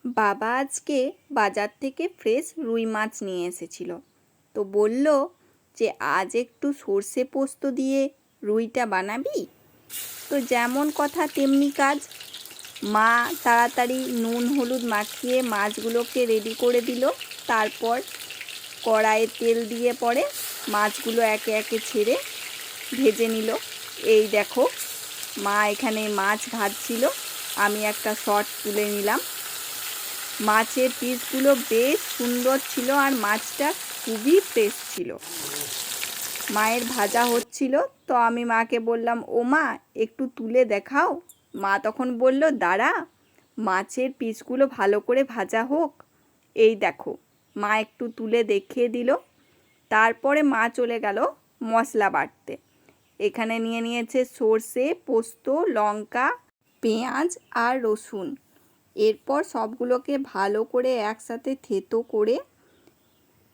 বাবা আজকে বাজার থেকে ফ্রেশ রুই মাছ নিয়ে এসেছিল। তো বলল যে আজ একটু সর্ষে পোস্ত দিয়ে রুইটা বানাবি। তো যেমন কথা তেমনি কাজ। মা তাড়াতাড়ি নুন হলুদ মাখিয়ে মাছগুলোকে রেডি করে দিল। তারপর কড়াইয়ে তেল দিয়ে পরে মাছগুলো একে একে ছেড়ে ভেজে নিল। এই দেখো, মা এখানে মাছ ভাজছিল, আমি একটা শট তুলে নিলাম। মাছের পিসগুলো বেশ সুন্দর ছিল আর মাছটা খুবই ফ্রেশ ছিল। মায়ের ভাজা হচ্ছিল, তো আমি মাকে বললাম, ও মা একটু তুলে দেখাও। মা তখন বলল, দাঁড়া, মাছের পিসগুলো ভালো করে ভাজা হোক। এই দেখো, মা একটু তুলে দেখিয়ে দিল। তারপরে মা চলে গেল মশলা বাটতে। এখানে নিয়ে নিয়েছে সর্ষে, পোস্ত, লঙ্কা, পেঁয়াজ আর রসুন। এরপর সবগুলোকে ভালো করে একসাথে থেতো করে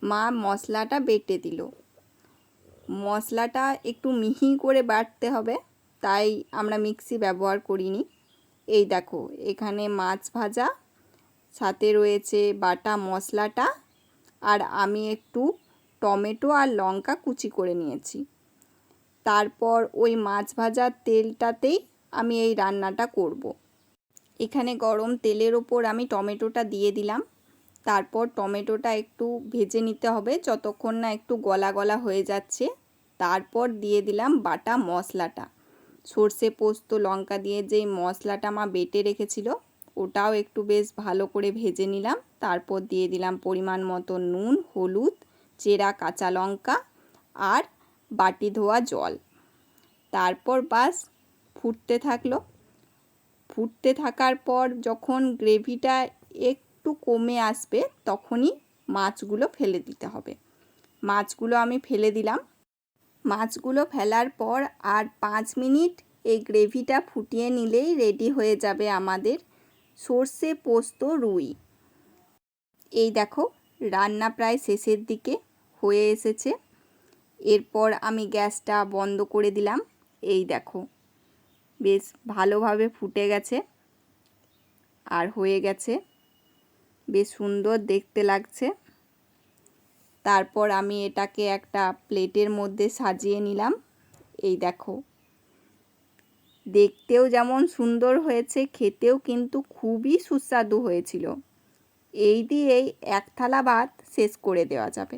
মা মশলাটা বেটে দিল। মশলাটা একটু মিহি করে বাটতে হবে, তাই আমরা মিক্সি ব্যবহার করিনি। এই দেখো, এখানে মাছ ভাজা, সাথে রয়েছে বাটা মশলাটা, আর আমি একটু টমেটো আর লঙ্কা কুচি করে নিয়েছি। তারপর ওই মাছ ভাজার তেলটাতেই আমি এই রান্নাটা করব। এখানে গরম তেলের ওপর আমি টমেটোটা দিয়ে দিলাম। তারপর টমেটোটা একটু ভেজে নিতে হবে যতক্ষণ না একটু গলা গলা হয়ে যাচ্ছে। তারপর দিয়ে দিলাম বাটা মশলাটা, সর্ষে পোস্ত লঙ্কা দিয়ে যেই মশলাটা মা বেটে রেখেছিল ওটাও একটু বেশ ভালো করে ভেজে নিলাম। তারপর দিয়ে দিলাম পরিমাণ মতো নুন, হলুদ, চেরা কাঁচা লঙ্কা আর বাটি ধোয়া জল। তারপর বাস ফুটতে থাকলো। ফুটতে থাকার পর যখন গ্রেভিটা একটু কমে আসবে তখনই মাছগুলো ফেলে দিতে হবে। মাছগুলো আমি ফেলে দিলাম। মাছগুলো ফেলার পর আর 5 মিনিট এই গ্রেভিটা ফুটিয়ে নিলেই রেডি হয়ে যাবে আমাদের সর্ষে পোস্ত রুই। এই দেখো, রান্না প্রায় শেষের দিকে হয়ে এসেছে। এরপর আমি গ্যাসটা বন্ধ করে দিলাম। এই দেখো, বেশ ভালোভাবে ফুটে গেছে আর হয়ে গেছে, বেশ সুন্দর দেখতে লাগছে। তারপর আমি এটাকে একটা প্লেটের মধ্যে সাজিয়ে নিলাম। এই দেখো, দেখতেও যেমন সুন্দর হয়েছে, খেতেও কিন্তু খুবই সুস্বাদু হয়েছিল। এই দিয়েই এক থালা ভাত শেষ করে দেওয়া যাবে।